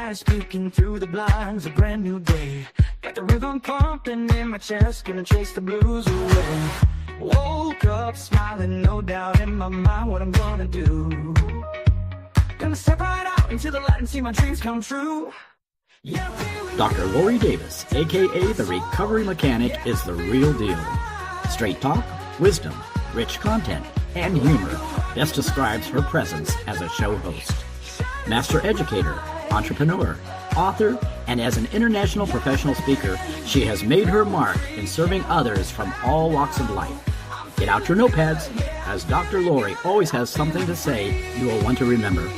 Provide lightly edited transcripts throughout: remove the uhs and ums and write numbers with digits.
Sunrise peeking through the blinds, a brand new day. Got the rhythm pumping in my chest, gonna chase the blues away. Woke up smiling, no doubt in my mind what I'm gonna do. Gonna step right out into the light and see my dreams come true. Yeah, Dr. Laurie Davis, aka the Recovery Mechanic, is the real deal. Straight talk, wisdom, rich content, and humor best describes her presence as a show host. Master educator, entrepreneur, author, and as an international professional speaker, she has made her mark in serving others from all walks of life. Get out your notepads, as Dr. Laurie always has something to say you will want to remember.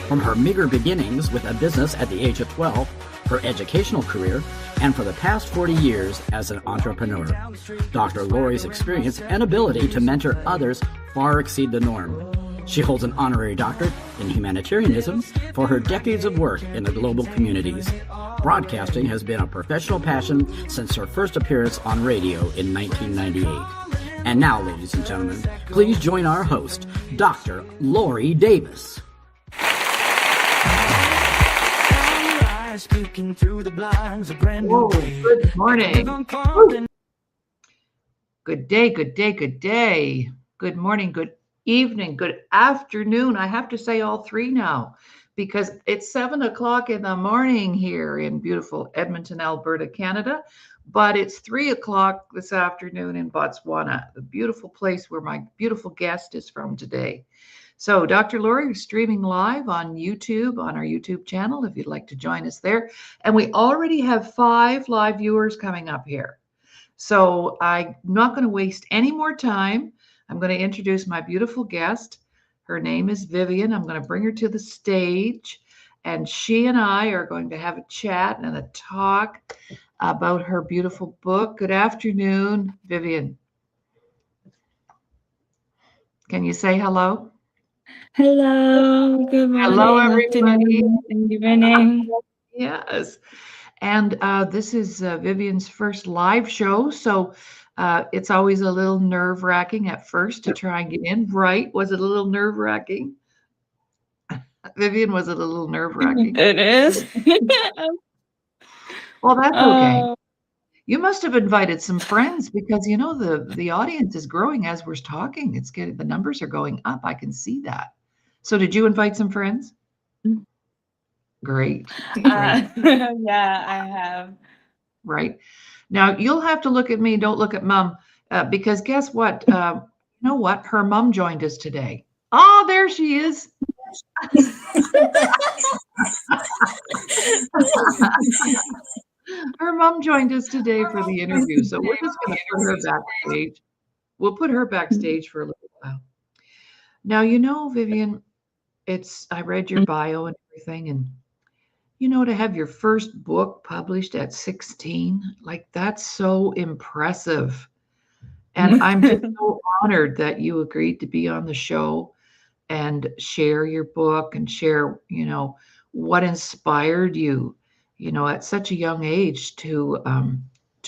From her meager beginnings with a business at the age of 12, her educational career, and for the past 40 years as an entrepreneur, Dr. Laurie's experience and ability to mentor others far exceed the norm. She holds an honorary doctorate in humanitarianism for her decades of work in the global communities. Broadcasting has been a professional passion since her first appearance on radio in 1998. And now, ladies and gentlemen, please join our host, Dr. Laurie Davis. peeking through the blinds, a brand new day. Good morning. Good day, good day, good day. Good morning, good evening, good afternoon. I have to say all three now because it's 7 o'clock in the morning here in beautiful Edmonton, Alberta, Canada. But it's 3 o'clock this afternoon in Botswana, the beautiful place where my beautiful guest is from today. So Dr. Laurie is streaming live on YouTube, on our YouTube channel, if you'd like to join us there. And we already have 5 live viewers coming up here. So I'm not going to waste any more time. I'm going to introduce my beautiful guest. Her name is Vivian. I'm going to bring her to the stage. And she and I are going to have a chat and a talk about her beautiful book. Good afternoon, Vivian. Can you say hello? Hello, good morning, Hello, everybody. afternoon, evening. Yes. And this is Vivian's first live show. So it's always a little nerve-wracking at first to try and get in. Right? Was it a little nerve-wracking? Vivian, was it a little nerve-wracking? It is. Well, that's okay. You must have invited some friends because, you know, the audience is growing as we're talking. It's getting, the numbers are going up. I can see that. So did you invite some friends? Great. Yeah, I have. Right. Now, you'll have to look at me. Don't look at Mom because guess what? You know what? Her mom joined us today. Oh, there she is. Her mom joined us today for the interview. So we're just going to put her backstage. We'll put her backstage for a little while. Now, you know, Vivian, I read your bio and everything, and you know, to have your first book published at 16, like that's so impressive. And I'm just so honored that you agreed to be on the show and share your book and share, you know, what inspired you, you know, at such a young age to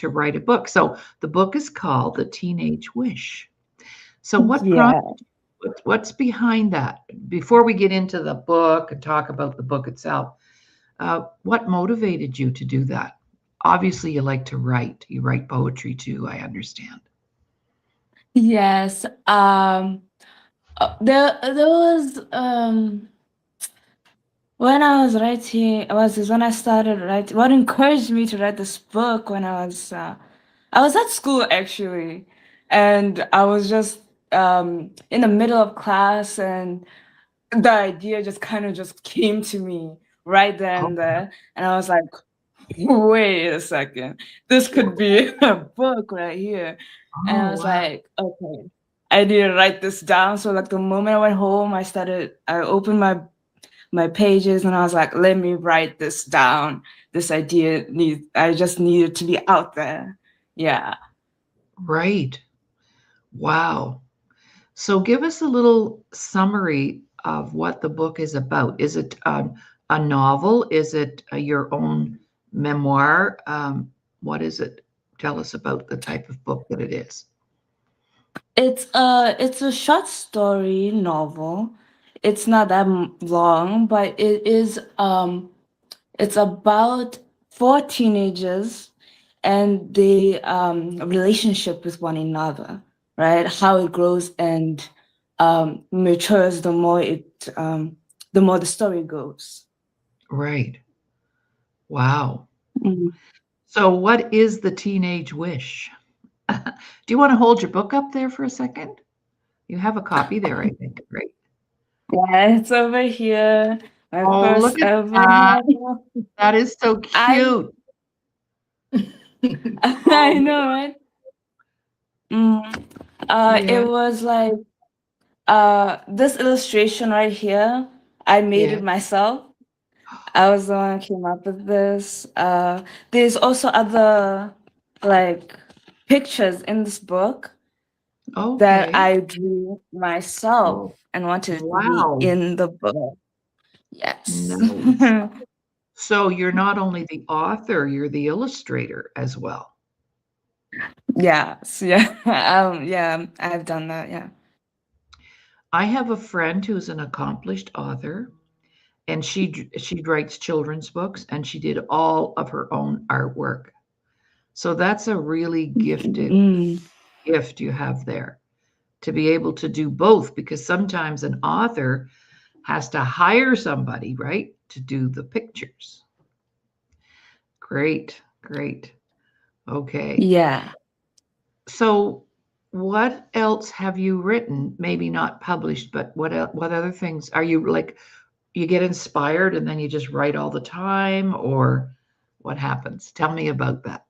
write a book. So the book is called The Teenage Wish. So what's behind that? Before we get into the book and talk about the book itself, what motivated you to do that? Obviously, you like to write. You write poetry too, I understand. Yes. There was when I was writing, when I started writing. What encouraged me to write this book when I was at school actually, and I was just in the middle of class, and the idea just kind of just came to me right then and there, and I was like, wait a second, this could be a book right here. And I was like, okay, I need to write this down. So like the moment I went home, I opened my pages and I was like, let me write this down. This idea I just needed to be out there. Yeah. Right. Wow. So give us a little summary of what the book is about. Is it a novel? Is it your own memoir? What is it? Tell us about the type of book that it is. It's a short story novel. It's not that long, but it is It's about four teenagers and the relationship with one another, right? How it grows and matures the more the more the story goes. Right. Wow. Mhm. So what is the teenage wish? Do you want to hold your book up there for a second? You have a copy there, I think, right? Yeah, it's over here. My Oh, look first at ever that. novel. That is so I cute. I Oh, know, right? Mm. It yeah, was like this illustration right here. I made yeah. it myself. I was the one who came up with this. There's also other like pictures in this book that Okay. I drew myself Oh, and wanted to be wow. in the book. Yes. Nice. So you're not only the author, you're the illustrator as well. Yes, yeah. Yeah, I've done that, yeah. I have a friend who's an accomplished author, and she writes children's books, and she did all of her own artwork. So that's a really gifted Mm, gift you have there to be able to do both, because sometimes an author has to hire somebody, right, to do the pictures. Great, great. Okay. yeah. So what else have you written? Maybe not published, but what other things are you like you get inspired and then you just write all the time, or what happens? Tell me about that.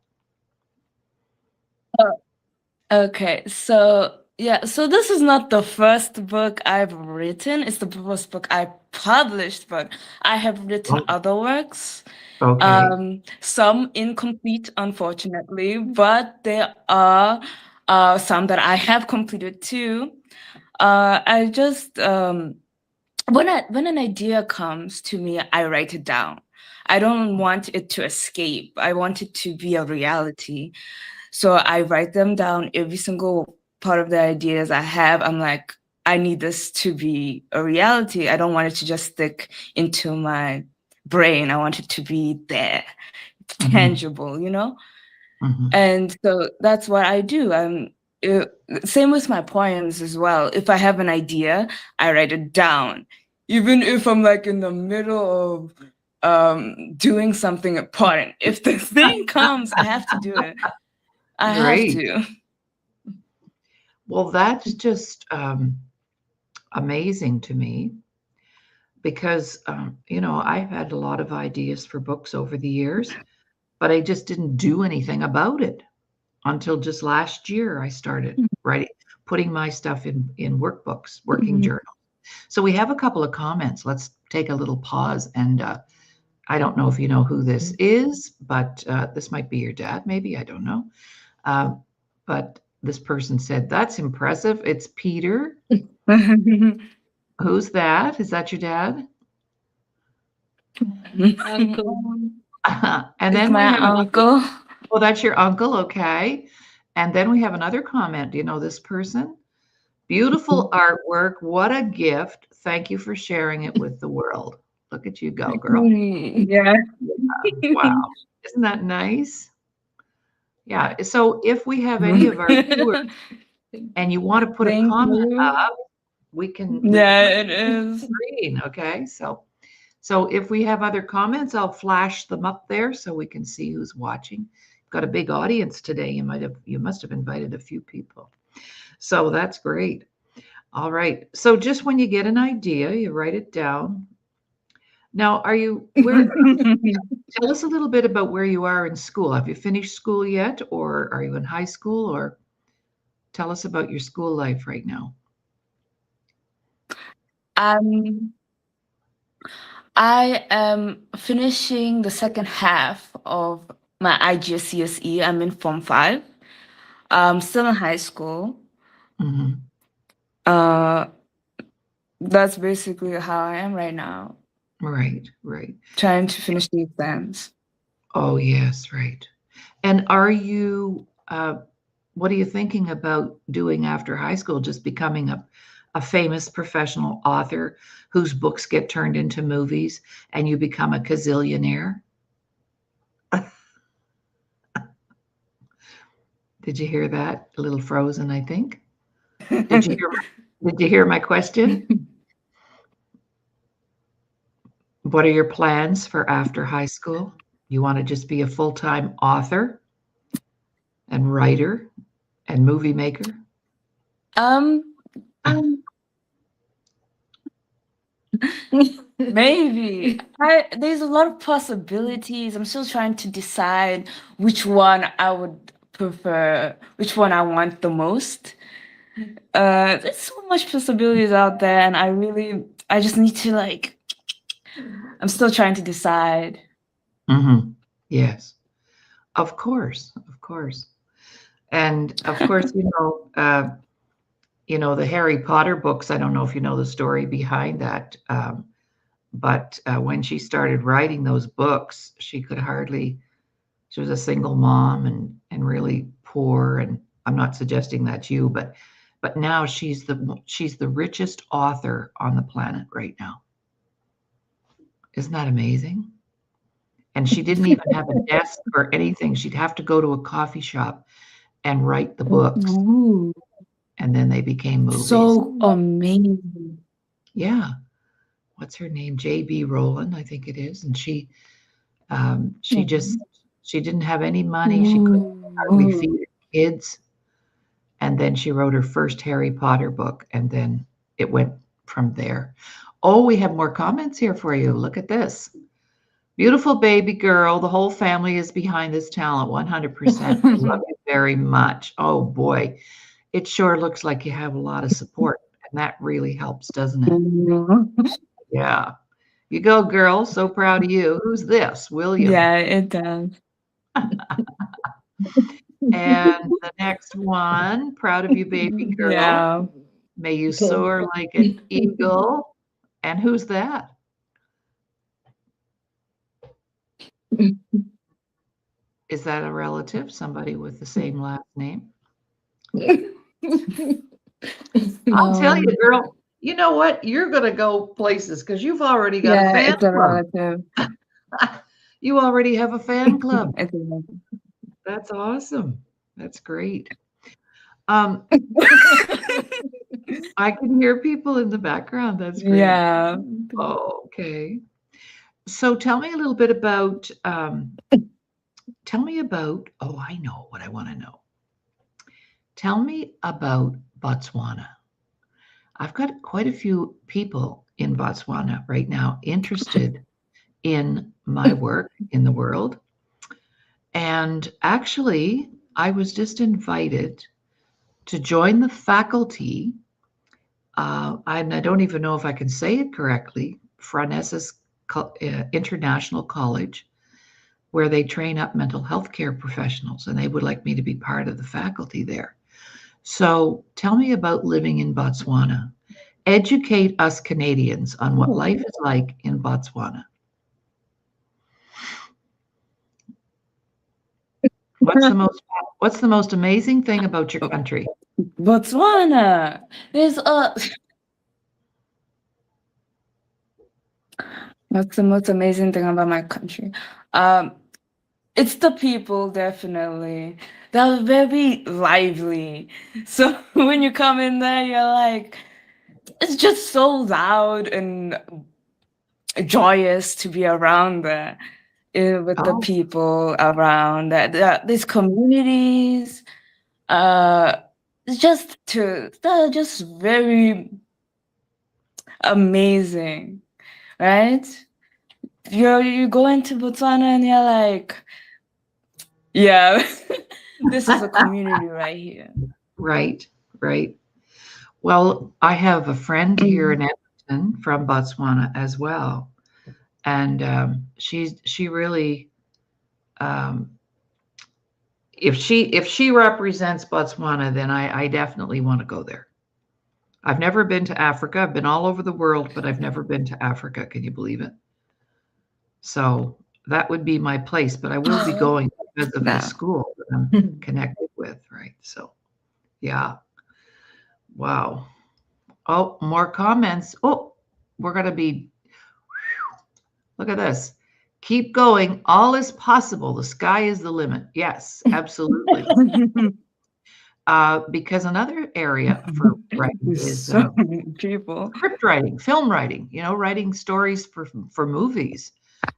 Okay, so yeah, so this is not the first book I've written. It's the first book I published, but I have written Oh, other works. okay. Some incomplete, unfortunately, but there are some that I have completed too. I just when an idea comes to me, I write it down. I don't want it to escape. I want it to be a reality. So I write them down, every single part of the ideas I have. I'm like, I need this to be a reality. I don't want it to just stick into my brain. I want it to be there, Mhm, tangible, you know? mhm. And so that's what I do. Uh, Same with my poems as well. If I have an idea, I write it down. Even if I'm like in the middle of doing something important. If the thing comes, I have to do it. I have Great. to. Well, that's just amazing to me because, I've had a lot of ideas for books over the years, but I just didn't do anything about it until just last year. I started writing, putting my stuff in workbooks, working Mhm. journal. So we have a couple of comments. Let's take a little pause. And I don't know if you know who this is, but this might be your dad, maybe. I don't know. Uh, but this person said, "That's impressive. It's Peter." Who's that? Is that your dad? And It's then we my have another, uncle. oh, that's your uncle. Okay. And then we have another comment. Do you know this person? Beautiful artwork. What a gift. Thank you for sharing it with the world. Look at you go, girl. Yeah. Wow. Isn't that nice? Yeah. So if we have any of our viewers and you want to put a Thank comment you. up, we can Yeah, put it it is. on the screen. Okay. So if we have other comments, I'll flash them up there so we can see who's watching. Got a big audience today. You must have invited a few people. So that's great. All right. So just when you get an idea, you write it down. Now, are you where tell us a little bit about where you are in school. Have you finished school yet, or are you in high school, or tell us about your school life right now? Um, I am finishing the second half of my IGCSE. I'm in Form 5. Still in high school. Mhm. Uh, that's basically how I am right now, Right, right. trying to finish the exams. Oh, yes, right. And are you, what are you thinking about doing after high school? Just becoming a famous professional author whose books get turned into movies and you become a gazillionaire? Did you hear that? A little frozen, I think. Did you hear? Did you hear my question? What are your plans for after high school? You want to just be a full-time author and writer and movie maker? Um, maybe. There's a lot of possibilities. I'm still trying to decide which one I would prefer, which one I want the most. There's so much possibilities out there, and I just need to like, I'm still trying to decide. Mm-hmm. Yes, of course, of course. And of course, the Harry Potter books. I don't know if you know the story behind that, but when she started writing those books, she could hardly. She was a single mom and really poor. And I'm not suggesting that's you, but now she's the richest author on the planet right now. Isn't that amazing? And she didn't even have a desk or anything. She'd have to go to a coffee shop and write the books, Ooh, and then they became movies. so amazing. Yeah. What's her name? J.B. Rowland, I think it is. And she didn't have any money. She couldn't hardly feed her kids. And then she wrote her first Harry Potter book, and then it went from there. Oh, we have more comments here for you. Look at this. Beautiful baby girl. The whole family is behind this talent, 100%. I love you very much. Oh, boy. It sure looks like you have a lot of support, and that really helps, doesn't it? Yeah. You go, girl. So proud of you. Who's this? William. Yeah, it does. And the next one, proud of you, baby girl. Yeah. May you soar like an eagle. And who's that? Is that a relative? Somebody with the same last name? I'll tell you, girl. You know what? You're going to go places because you've already got a fan it's a club. relative. You already have a fan club. It's a relative. That's awesome. That's great. I can hear people in the background. That's great. Yeah. Oh, okay. So tell me a little bit about, oh, I know what I want to know. Tell me about Botswana. I've got quite a few people in Botswana right now interested in my work in the world. And actually, I was just invited to join the faculty. I don't even know if I can say it correctly, Franesses International College, where they train up mental health care professionals, and they would like me to be part of the faculty there. So tell me about living in Botswana. Educate us Canadians on what life is like in Botswana. What's the most amazing thing about your country? Botswana. What's the most amazing thing about my country? It's the people, definitely. They're very lively. So when you come in there, you're like, it's just so loud and joyous to be around there with the people around that. These communities, they're just very amazing, right? You go into Botswana and you're like, yeah, this is a community right here. Right. Well, I have a friend here in Edmonton from Botswana as well, and she really, if she represents Botswana, then I definitely want to go there. I've never been to Africa. I've been all over the world, but I've never been to Africa. Can you believe it? So that would be my place, but I will be going because of the school that I'm connected with, right? So, yeah. Wow. Oh, more comments. Oh, we're going to be, look at this. Keep going. All is possible. The sky is the limit. Yes, absolutely. because another area for writing There's is so many people. script writing, film writing, writing stories for movies.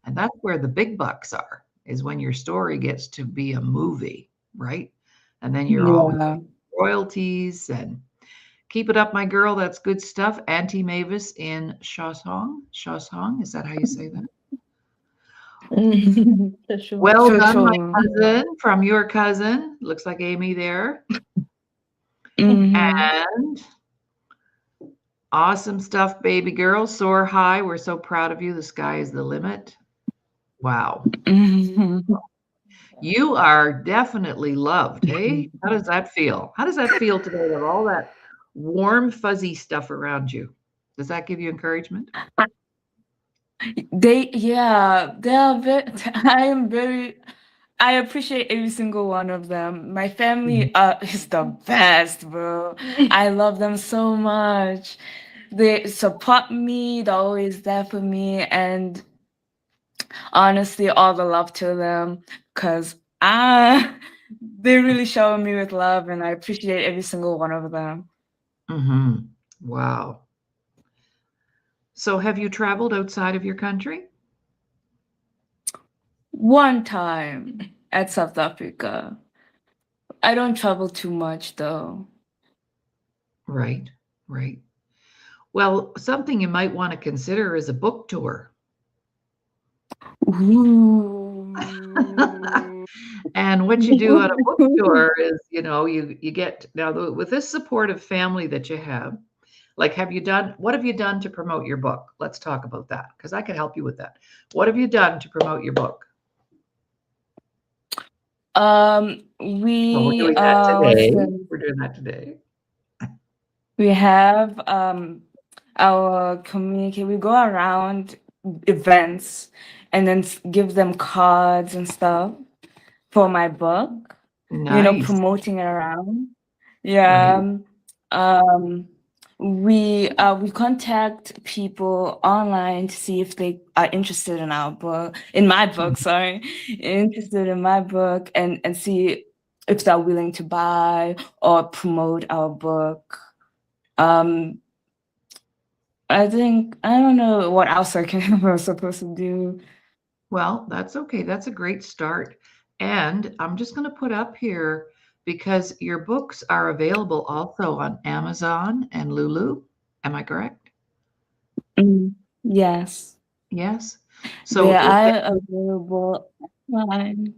And that's where the big bucks are, is when your story gets to be a movie, right? And then you're always Yeah. royalties and keep it up, my girl. That's good stuff. Auntie Mavis in Shosong. Shosong, is that how you say that? For sure. Well Sure, done, my sure. cousin, from your cousin. Looks like Amy there. Mhm. And awesome stuff, baby girl. Soar high. We're so proud of you. The sky is the limit. Wow. Mhm. You are definitely loved. Hey, how does that feel? How does that feel today with all that warm, fuzzy stuff around you? Does that give you encouragement? They are very, I appreciate every single one of them. My family is the best, bro. I love them so much. They support me, they're always there for me, and honestly, all the love to them, because they really shower me with love, and I appreciate every single one of them. Mm-hmm. Wow. So have you traveled outside of your country? One time at South Africa. I don't travel too much though. Right, right. Well, something you might want to consider is a book tour. Ooh. And what you do on a book tour is, you get now with this supportive family that you have, like what have you done to promote your book? Let's talk about that because I can help you with that. What have you done to promote your book? Well, we're doing that What's today. the We're doing that today. we have our communicate. We go around events and then give them cards and stuff for my book. Nice. Promoting it around. Right. Yeah. Um, we contact people online to see if they are interested in our book, in my book, sorry, interested in my book, and see if they're willing to buy or promote our book. Um, I think I don't know what else we're supposed to do. Well, that's okay. That's a great start. And I'm just going to put up here because your books are available also on Amazon and Lulu. Am I correct? Yes, Yes. they So are available online.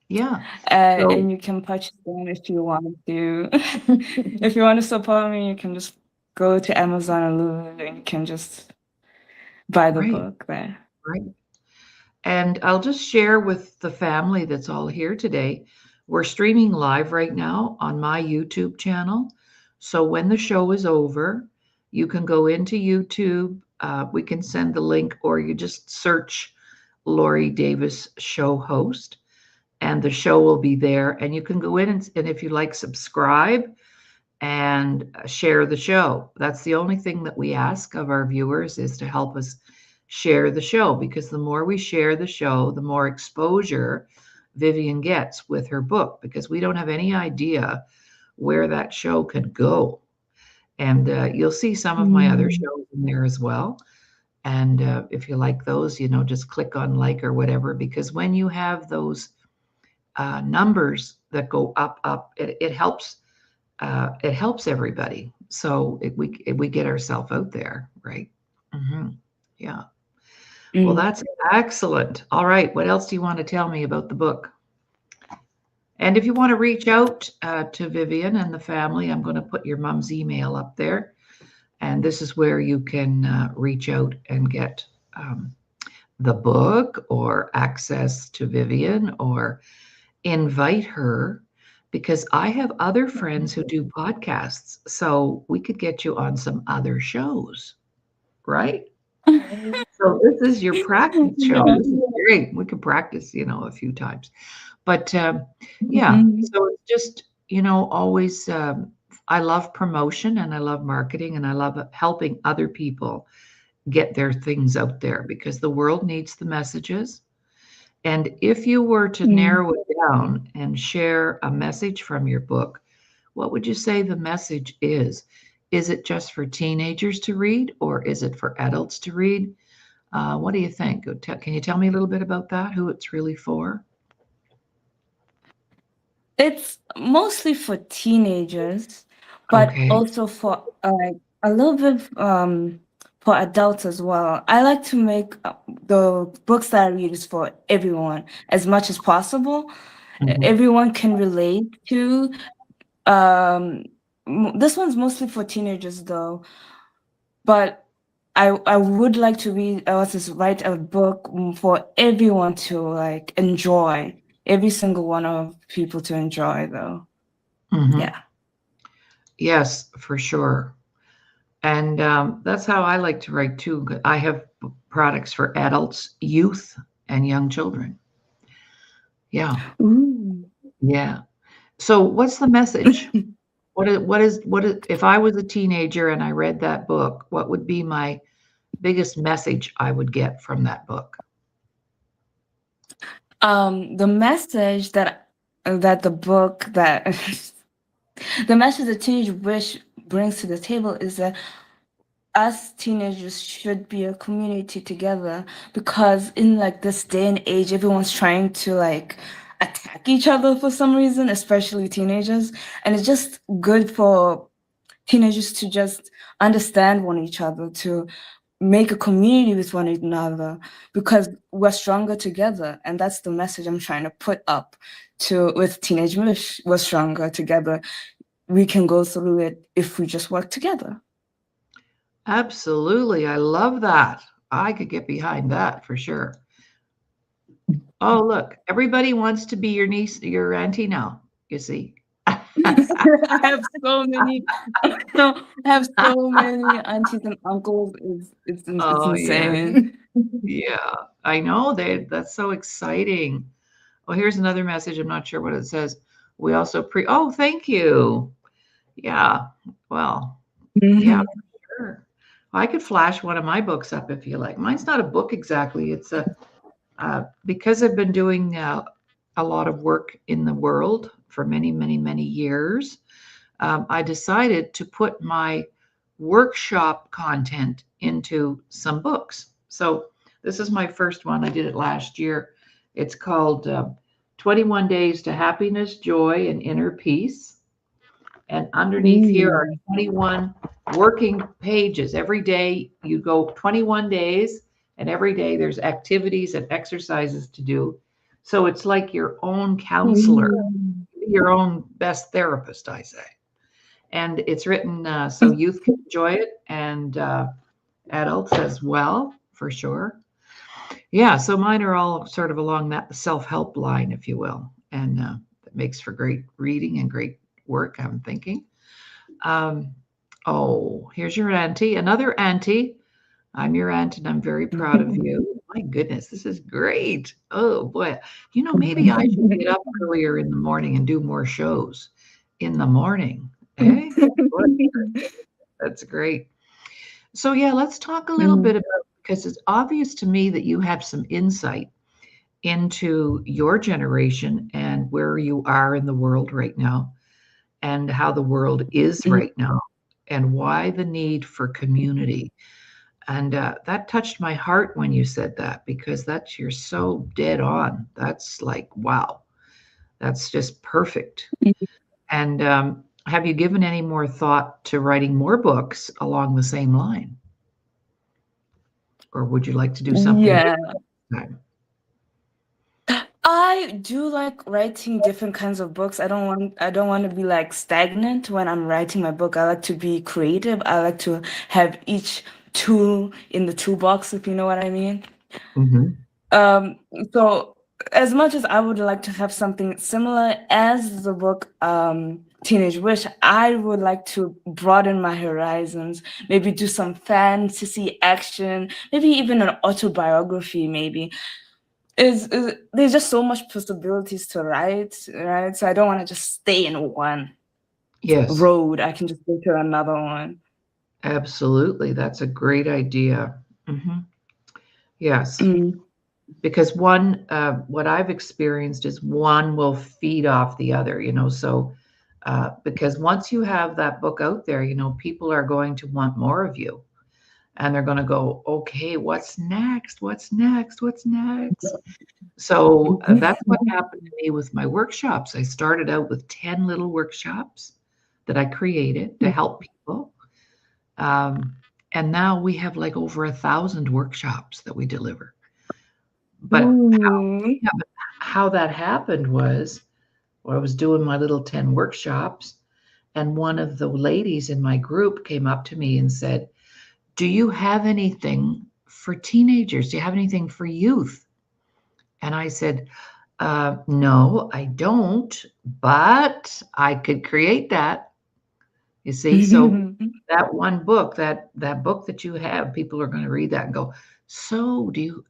yeah. So And you can purchase them if you want to. If you want to support me, you can just go to Amazon or Lulu and you can just buy the right, book there. right. And I'll just share with the family that's all here today. We're streaming live right now on my YouTube channel. So when the show is over, you can go into YouTube. We can send the link, or you just search Laurie Davis Show Host, and the show will be there. And you can go in and if you like, subscribe and share the show. That's the only thing that we ask of our viewers, is to help us share the show, because the more we share the show, the more exposure Vivian gets with her book, because we don't have any idea where that show could go. And you'll see some of my other shows in there as well. And if you like those, just click on like or whatever, because when you have those numbers that go up, it helps. It helps everybody. So we get ourselves out there, right? Hmm. Yeah. Well, Mm. that's excellent. All right. What else do you want to tell me about the book? And if you want to reach out to Vivian and the family, I'm going to put your mom's email up there. And this is where you can reach out and get the book, or access to Vivian, or invite her, because I have other friends who do podcasts. So we could get you on some other shows, right? So this is your practice show. Yeah. This is great. We could practice, a few times. But yeah, Mhm. so it's just, always, I love promotion and I love marketing and I love helping other people get their things out there, because the world needs the messages. And if you were to Mm. narrow it down and share a message from your book, what would you say the message is? Is it just for teenagers to read, or is it for adults to read? What do you think? Can you tell me a little bit about that, who it's really for? It's mostly for teenagers, but Okay. also for like a little bit for adults as well. I like to make the books that I read is for everyone as much as possible. Mhm. Everyone can relate to. This one's mostly for teenagers though, but I would like to read just write a book for everyone to like enjoy. Every single one of people to enjoy though. Mhm. Yeah. Yes, for sure. And that's how I like to write too. I have products for adults, youth, and young children. Yeah, Ooh. yeah. So, what's the message? What is if I was a teenager and I read that book, what would be my biggest message I would get from that book? The message that the book that the message that Teenage Wish brings to the table is that us teenagers should be a community together, because in like this day and age everyone's trying to like attack each other for some reason, especially teenagers, and it's just good for teenagers to just understand one each other, to make a community with one another, because we're stronger together, and that's the message I'm trying to put up to with Teenage Wish. We're stronger together. We can go through it if we just work together. Absolutely. I love that. I could get behind that for sure. Oh, look, everybody wants to be your niece, your auntie now, you see. I have so many, I have so many aunties and uncles. It's Oh, yeah. insane. Yeah, I know that's so exciting. Oh, here's another message. I'm not sure what it says. We also oh, thank you. Yeah. Well, yeah, Mhm. sure. I could flash one of my books up if you like. Mine's not a book exactly. It's a because I've been doing a lot of work in the world for many, many, many years. I decided to put my workshop content into some books. So this is my first one. I did it last year. It's called 21 Days to Happiness, Joy, and Inner Peace. And underneath here are Ooh. 21 working pages. Every day you go 21 days, and every day there's activities and exercises to do. So it's like your own counselor, Ooh. your own best therapist, I say. And it's written so youth can enjoy it, and adults as well, for sure. Yeah, so mine are all sort of along that self-help line, if you will, and that makes for great reading and great work, I'm thinking. Um, oh, here's your auntie, another auntie. I'm your aunt, and I'm very proud of you. My goodness, this is great. Oh boy, maybe I should get up earlier in the morning and do more shows in the morning. Eh? Boy, that's great. So yeah, let's talk a little bit Mm. about, because it's obvious to me that you have some insight into your generation and where you are in the world right now, and how the world is Mm. right now, and why the need for community. And that touched my heart when you said that, because you're so dead on. That's like, wow, that's just perfect. And have you given any more thought to writing more books along the same line? Or would you like to do something Yeah. different this time? I do like writing different kinds of books. I don't want to be like stagnant when I'm writing my book. I like to be creative. I like to have each tool in the toolbox, if you know what I mean. Mhm. Um, so as much as I would like to have something similar as the book Teenage Wish, I would like to broaden my horizons, maybe do some fantasy action, maybe even an autobiography, maybe. Is there's just so much possibilities to write, right? So I don't want to just stay in one Yes, road. I can just go to another one. absolutely. That's a great idea. Mhm. Yes, Mm. because what I've experienced is one will feed off the other. So Because once you have that book out there, people are going to want more of you. And they're going to go, okay, what's next? What's next? What's next? So that's what happened to me with my workshops. I started out with 10 little workshops that I created to help people. And now we have like over 1,000 workshops that we deliver. But Ooh. how that happened was, I was doing my little 10 workshops, and one of the ladies in my group came up to me and said, do you have anything for teenagers? Do you have anything for youth? And I said, no, I don't, but I could create that. You see, so that one book, that book that you have, people are going to read that and go, so do you,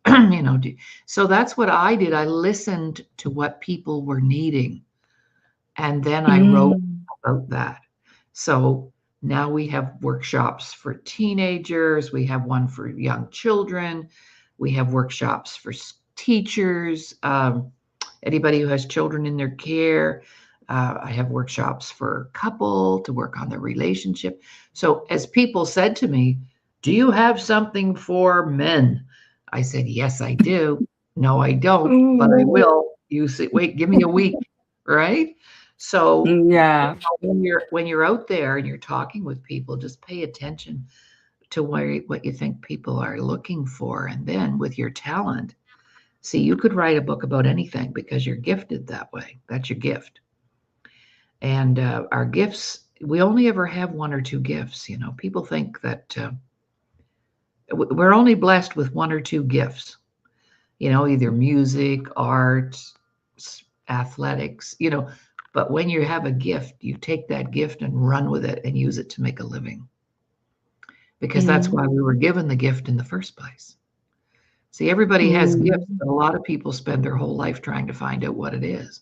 so that's what I did. I listened to what people were needing, and then I wrote about that. So now we have workshops for teenagers. We have one for young children. We have workshops for teachers, anybody who has children in their care. I have workshops for a couple to work on their relationship. So as people said to me, do you have something for men? I said, yes, I do. No, I don't, but I will. You say, wait, give me a week, right? So Yeah. when you're out there and you're talking with people, just pay attention to what you think people are looking for. And then with your talent, see, you could write a book about anything because you're gifted that way. That's your gift. And our gifts, we only ever have one or two gifts. People think that we're only blessed with one or two gifts, either music, art, athletics, but when you have a gift, you take that gift and run with it and use it to make a living, because that's why we were given the gift in the first place. See, everybody has gifts, but a lot of people spend their whole life trying to find out what it is.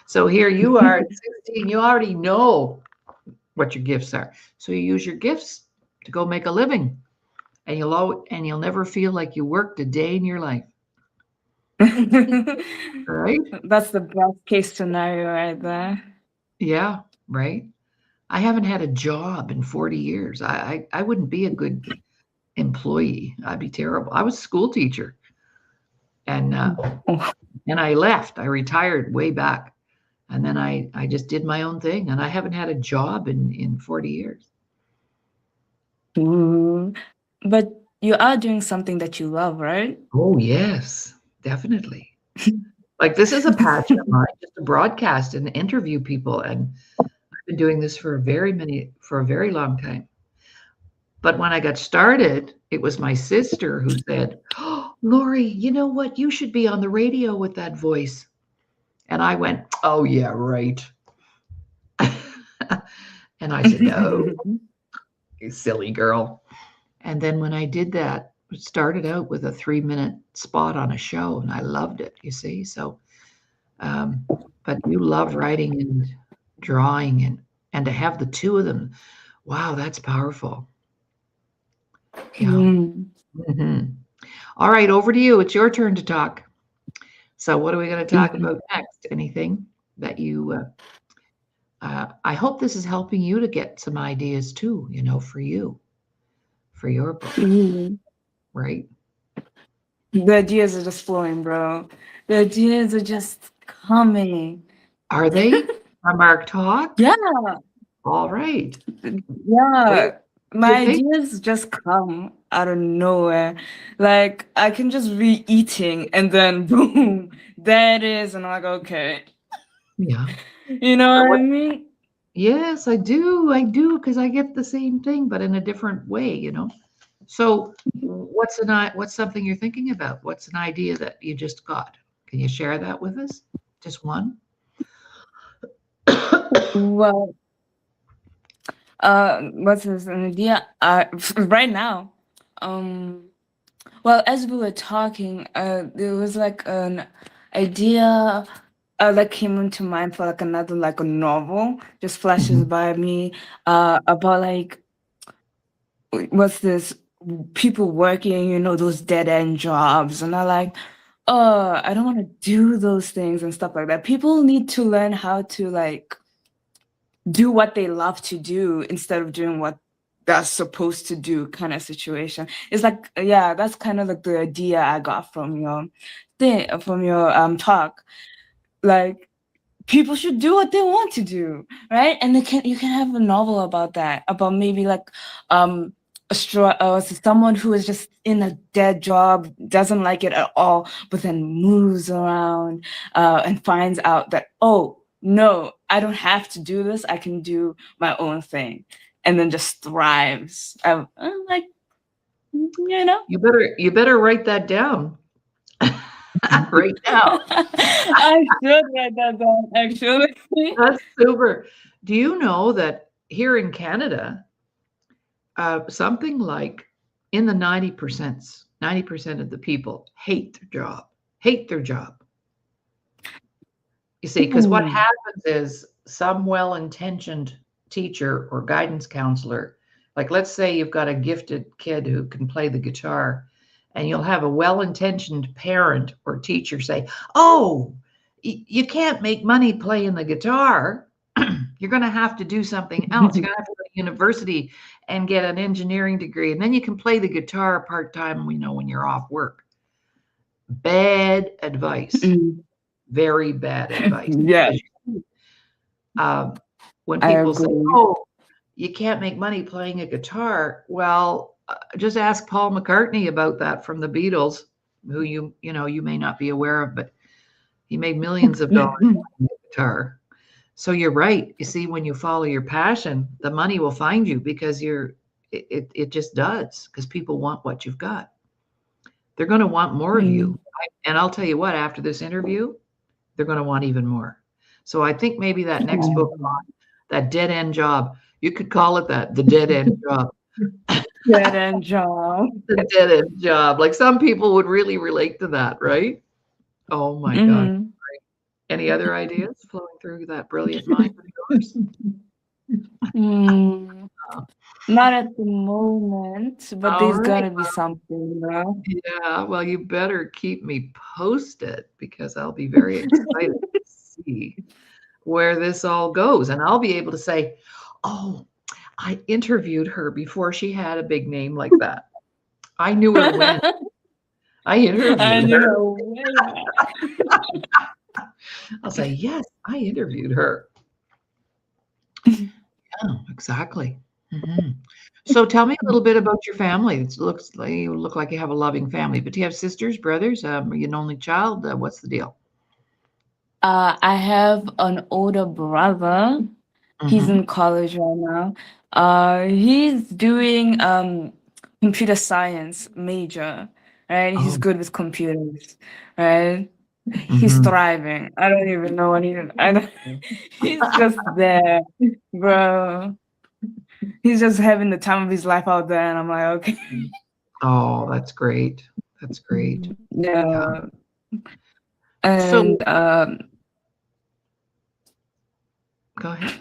So here you are at 16, you already know what your gifts are. So you use your gifts to go make a living, and you'll never feel like you worked a day in your life. Right? That's the best case scenario right there. Yeah, right. I haven't had a job in 40 years. I wouldn't be a good employee. I'd be terrible. I was a school teacher, and I left. I retired way back, and then I just did my own thing, and I haven't had a job in 40 years. Ooh. But you are doing something that you love, right? Oh yes, definitely. Like, this is a passion of mine, just to broadcast and interview people, and I've been doing this for a very long time. But when I got started, it was my sister who said, oh, Laurie, you know what? You should be on the radio with that voice. And I went, oh, yeah, right. And I said, no, you silly girl. And then when I did that, it started out with a 3-minute spot on a show, and I loved it, you see. So, but you love writing and drawing, and to have the two of them, wow, that's powerful. Yeah. All right, over to you. It's your turn to talk. So what are we going to talk about next? Anything that you, I hope this is helping you to get some ideas too, for your book, right? The ideas are just flowing, bro. The ideas are just coming. Are they? From our talk? Yeah. All right. Yeah. My think? ideas just come out of nowhere. Like, I can just be eating and then boom, there it is. And I'm like, okay. Yeah. You know what I mean? Yes, I do, because I get the same thing, but in a different way, So what's something you're thinking about? What's an idea that you just got? Can you share that with us? Just one? Well, what's this an idea? Right now, well, as we were talking, there was like an idea that came into mind for like another like a novel, just flashes by me, about like what's this, people working, those dead end jobs, and I like, I don't want to do those things and stuff like that. People need to learn how to like do what they love to do instead of doing what they're supposed to do, kind of situation. It's like, yeah, that's kind of like the idea I got from your thing, from your talk. Like, people should do what they want to do, right? And you can have a novel about that, about maybe like someone who is just in a dead job, doesn't like it at all, but then moves around and finds out that, oh no, I don't have to do this, I can do my own thing, and then just thrives. I'm like, you know. You better write that down right now. I should write that down, actually. That's super. Do you know that here in Canada, something like in the 90% of the people hate their job. You see, because what happens is some well-intentioned teacher or guidance counselor, like let's say you've got a gifted kid who can play the guitar, and you'll have a well-intentioned parent or teacher say, oh, you can't make money playing the guitar. You're going to have to do something else. You're going to have to go to university and get an engineering degree, and then you can play the guitar part-time, when you're off work. Bad advice. Very bad advice. Yeah. When people say, oh, you can't make money playing a guitar, well, just ask Paul McCartney about that from the Beatles, who you may not be aware of, but he made millions of dollars playing the guitar. So you're right. You see, when you follow your passion, the money will find you, because it just does, because people want what you've got. They're going to want more of you. And I'll tell you what, after this interview, they're going to want even more. So I think maybe that next book, that dead end job, you could call it that, the dead end job. Dead end job. The dead end job. Like, some people would really relate to that, right? Oh my God. Any other ideas flowing through that brilliant mind of yours? Not at the moment, but All there's right. gotta be something, though. Yeah, well, you better keep me posted, because I'll be very excited to see where this all goes. And I'll be able to say, oh, I interviewed her before she had a big name like that. I knew her when. I interviewed her. I'll say, yes, I interviewed her. Yeah, exactly. So tell me a little bit about your family. It looks like you have a loving family, but do you have sisters, brothers? Are you an only child? What's the deal? I have an older brother. He's in college right now. He's doing computer science major, right? He's good with computers, right? He's thriving. I don't even know what he's just there, bro. He's just having the time of his life out there, and I'm like, okay. Oh, that's great. That's great. Yeah. And go ahead.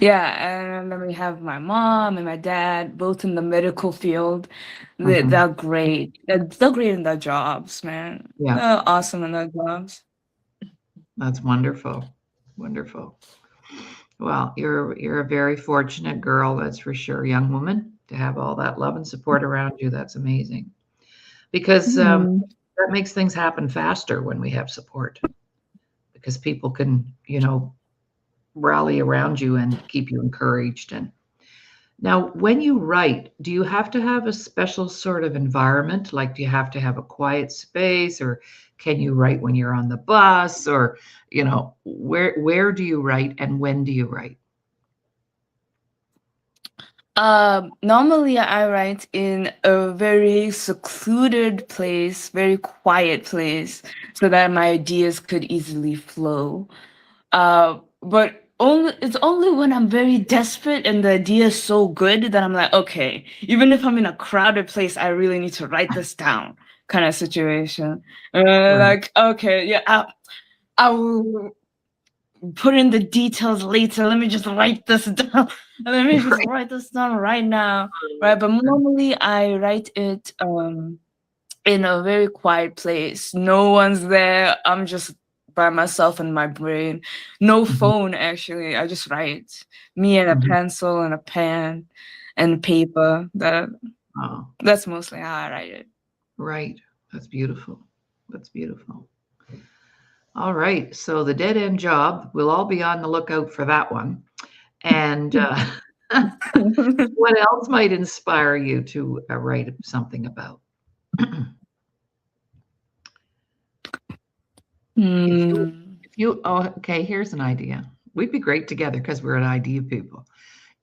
Yeah, and then we have my mom and my dad, both in the medical field. They're great. They're great in their jobs, man. Yeah. They're awesome in their jobs. That's wonderful. Wonderful. Well, you're a very fortunate girl, that's for sure, young woman, to have all that love and support around you. That's amazing. Because that makes things happen faster when we have support, because people can, rally around you and keep you encouraged. And now, when you write, do you have to have a special sort of environment? Like, do you have to have a quiet space, or can you write when you're on the bus, or, where do you write and when do you write? Normally I write in a very secluded place, very quiet place, so that my ideas could easily flow. But it's only when I'm very desperate and the idea is so good that I'm like, okay, even if I'm in a crowded place, I really need to write this down, kind of situation. Like, okay, yeah, I will put in the details later. Let me just write this down. Let me just write this down right now. Right. But normally I write it in a very quiet place. No one's there. I'm just by myself in my brain. No phone, actually. I just write. Me and a Mhm. pencil and a pen and paper. Oh, That's mostly how I write it. right. That's beautiful. That's beautiful. All right. So the dead end job, we'll all be on the lookout for that one. And what else might inspire you to write something about? If you, Hmm. oh, okay, here's an idea. We'd be great together because we're an idea people.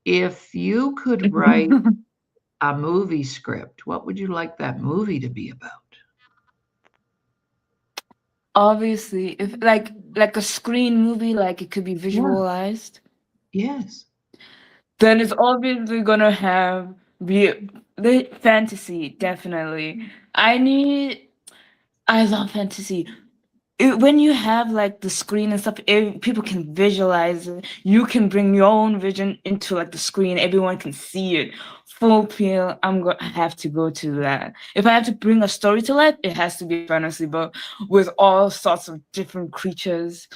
If you could write a movie script, what would you like that movie to be about? Obviously, if like a screen movie, like it could be Yeah. visualized, Yes. then it's obviously gonna have the fantasy, definitely. I love fantasy. When you have like the screen and stuff, people can visualize it. You can bring your own vision into like the screen. Everyone can see it. Full feel. I have to go to that. If I have to bring a story to life, it has to be a fantasy book with all sorts of different creatures,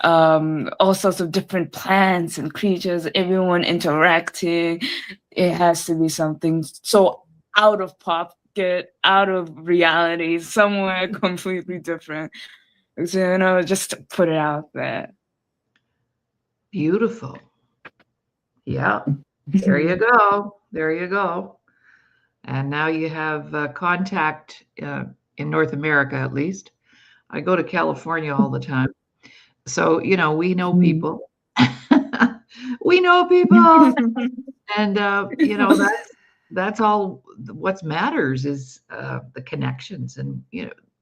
all sorts of different plants and creatures, everyone interacting. It has to be something so out of pocket, out of reality, somewhere completely different. So, just to put it out there. Beautiful. Yeah. There you go. There you go. And now you have contact in North America, at least. I go to California all the time. So, we know people. We know people. And, that's all what matters is the connections. And,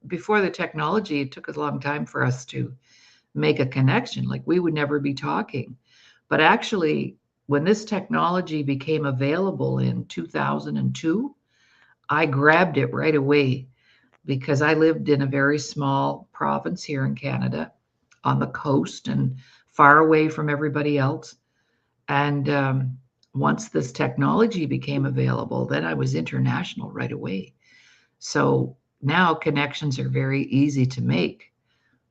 before the technology, it took a long time for us to make a connection. Like we would never be talking. But actually, when this technology became available in 2002, I grabbed it right away because I lived in a very small province here in Canada on the coast and far away from everybody else. And once this technology became available, then I was international right away. So now connections are very easy to make.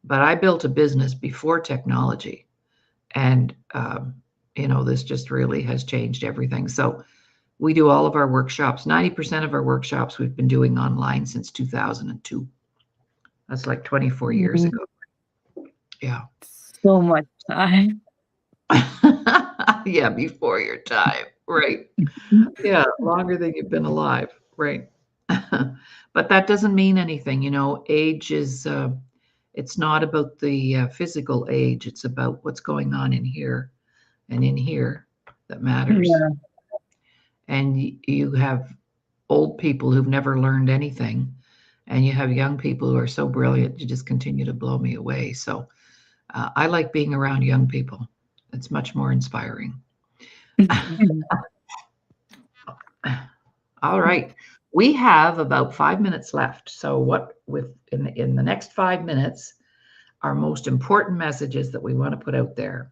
But I built a business before technology. And, this just really has changed everything. So we do all of our workshops. 90% of our workshops we've been doing online since 2002. That's like 24 years ago. Yeah. So much time. Yeah, before your time. Right. Yeah, longer than you've been alive. Right. But that doesn't mean anything. Age is, it's not about the physical age, it's about what's going on in here and in here that matters. Yeah. And you have old people who've never learned anything, and you have young people who are so brilliant, you just continue to blow me away. So I like being around young people. It's much more inspiring. All right. We have about 5 minutes left. So what with in the next 5 minutes, our most important messages that we want to put out there.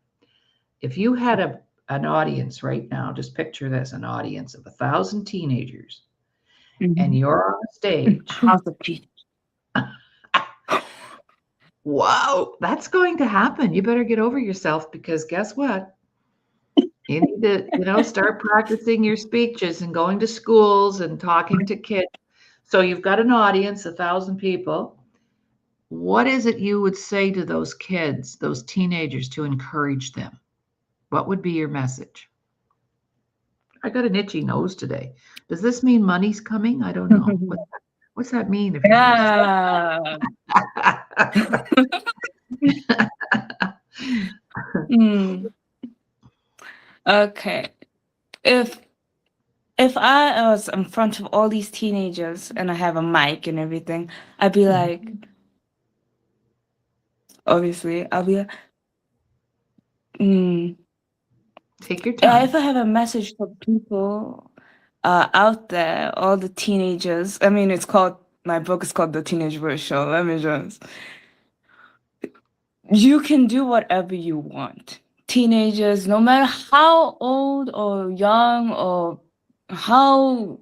If you had an audience right now, just picture this, an audience of 1,000 teenagers, and you're on stage. House of Peach. Wow, that's going to happen. You better get over yourself because guess what? You need to, start practicing your speeches and going to schools and talking to kids. So you've got an audience, 1,000 people. What is it you would say to those kids, those teenagers, to encourage them? What would be your message? I got an itchy nose today. Does this mean money's coming? I don't know. What's that mean? Yeah. Hmm. Okay. If I was in front of all these teenagers and I have a mic and everything, I'd be like, obviously, I'll be like, Take your time. if I have a message for people out there, all the teenagers, I mean, my book is called The Teenage Verse Show. Let me just, you can do whatever you want. Teenagers, no matter how old or young or how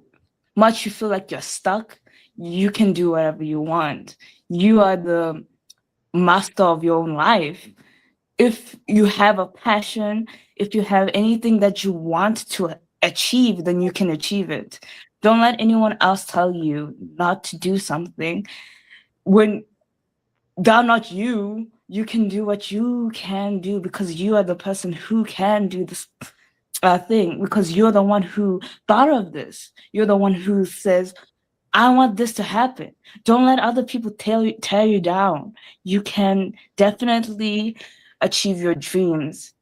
much you feel like you're stuck, you can do whatever you want. You are the master of your own life. If you have a passion, if you have anything that you want to achieve, then you can achieve it. Don't let anyone else tell you not to do something. When they're not you, you can do what you can do because you are the person who can do this thing, because you're the one who thought of this. You're the one who says, I want this to happen. Don't let other people tear you down. You can definitely achieve your dreams.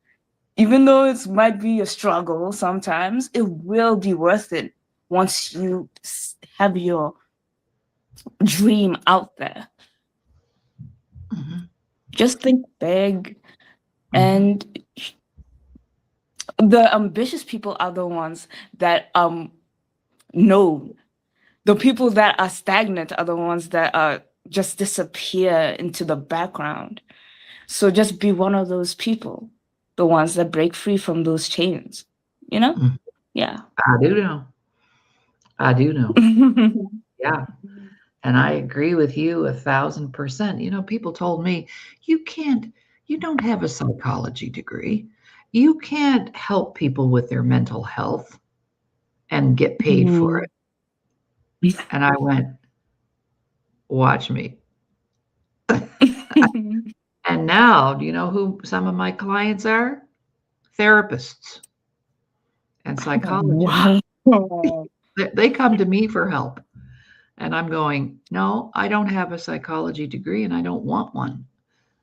Even though it might be a struggle sometimes, it will be worth it once you have your dream out there. Mhm. Just think big. Mhm. And the ambitious people are the ones that know. The people that are stagnant are the ones that just disappear into the background. So just be one of those people, the ones that break free from those chains, you know? Mhm. Yeah. I do know. I do know. Yeah. And I agree with you 1,000%. You know, people told me, you don't have a psychology degree. You can't help people with their mental health and get paid for Mm. it. And I went, watch me. And now, do you know who some of my clients are? Therapists and psychologists. Wow. They come to me for help. And I'm going, no, I don't have a psychology degree and I don't want one.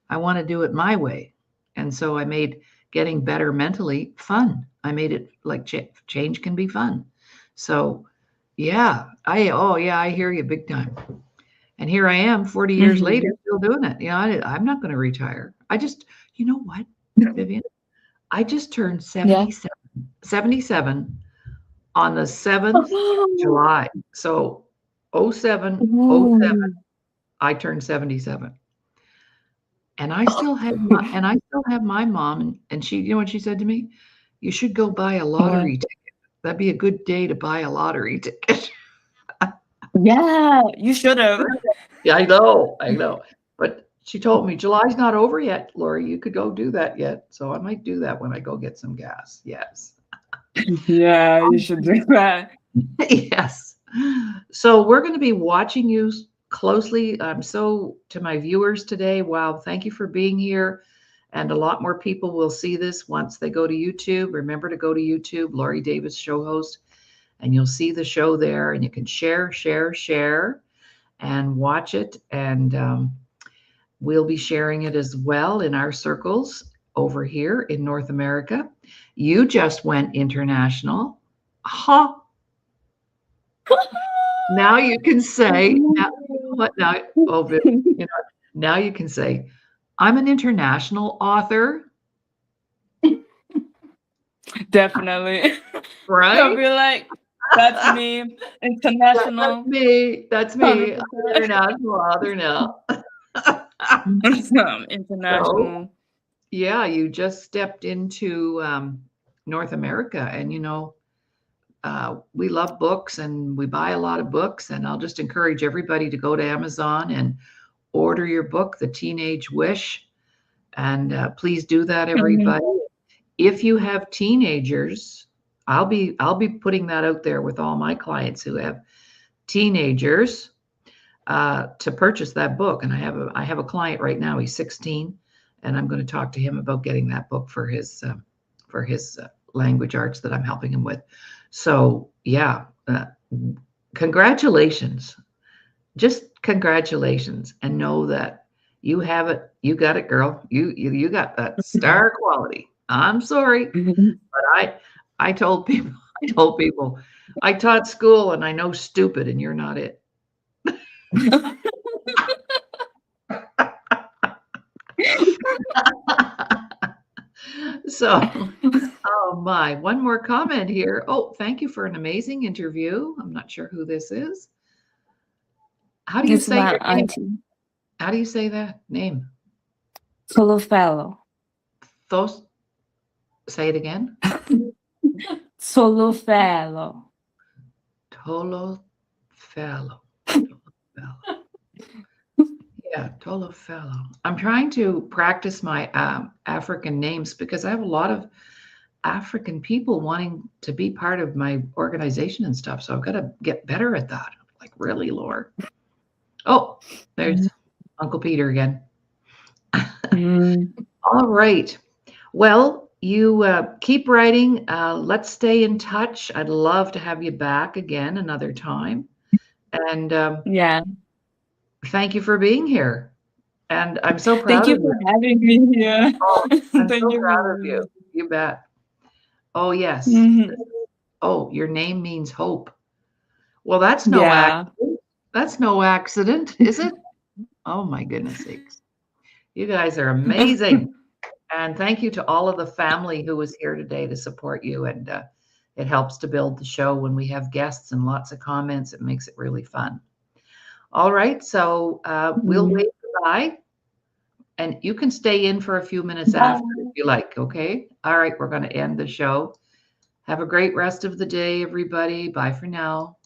I want to do it my way. And so I made getting better mentally fun. I made it like change can be fun. So yeah, I hear you big time. And here I am 40 years later Mhm. still doing it. You know, I'm not going to retire. You know what, Vivian? I just turned Yeah. 77 on the 7th July. So oh 07, oh 07, Ooh. I turned 77. And I still have my mom, and she, you know what she said to me? You should go buy a What? lottery ticket. That'd be a good day to buy a lottery ticket. Yeah, you should have. Yeah, I know. But she told me July's not over yet, Lori. You could go do that yet. So I might do that when I go get some gas. Yes. Yeah, you should do that. Yes. So we're going to be watching you closely. So to my viewers today, wow, thank you for being here. And a lot more people will see this once they go to YouTube. Remember to go to YouTube, Laurie Davis Show Host, and you'll see the show there. And you can share, and watch it. And we'll be sharing it as well in our circles over here in North America. You just went international. Ha! Now you can say, now, you know what? Now, oh, Viv, you know, now you can say, I'm an international author, Definitely. I'll right? be like, that's me, That's international, me. That's me. I'm an 100%. international author now. So, International. yeah, you just stepped into North America, and you know, we love books and we buy a lot of books. And I'll just encourage everybody to go to Amazon and order your book, The Teenage Wish. And please do that, Mhm. everybody. If you have teenagers, I'll be putting that out there with all my clients who have teenagers to purchase that book. And I have a client right now. He's 16, and I'm going to talk to him about getting that book for his language arts that I'm helping him with. So yeah, congratulations, just congratulations, and know that you have it. You got it, girl. You got that star quality. I'm sorry, but I told people I taught school and I know stupid and you're not it. So, oh my, one more comment here. Oh, thank you for an amazing interview. I'm not sure who this is. How do you It's say my your name? auntie, How do you say that name? solo fellow. Thos, say it again. Solo fellow. Tolo fellow. Tolofelo. I'm trying to practice my African names because I have a lot of African people wanting to be part of my organization and stuff. So I've got to get better at that. Like, really, Lord. Oh, there's Uncle Peter again. Mm. All right. Well, you keep writing. Let's stay in touch. I'd love to have you back again another time. And Yeah. thank you for being here. And I'm so Thank proud you of for you. having me here. Oh, I'm Thank so you for proud of having you. me. You bet. Oh, yes. Mhm. Oh, your name means hope. Well, that's no Yeah. accident. That's no accident, is it? Oh, my goodness sakes. You guys are amazing. And thank you to all of the family who was here today to support you. And it helps to build the show when we have guests and lots of comments. It makes it really fun. All right. So we'll wave goodbye. And you can stay in for a few minutes after if Bye. you like. Okay. All right. We're going to end the show. Have a great rest of the day, everybody. Bye for now.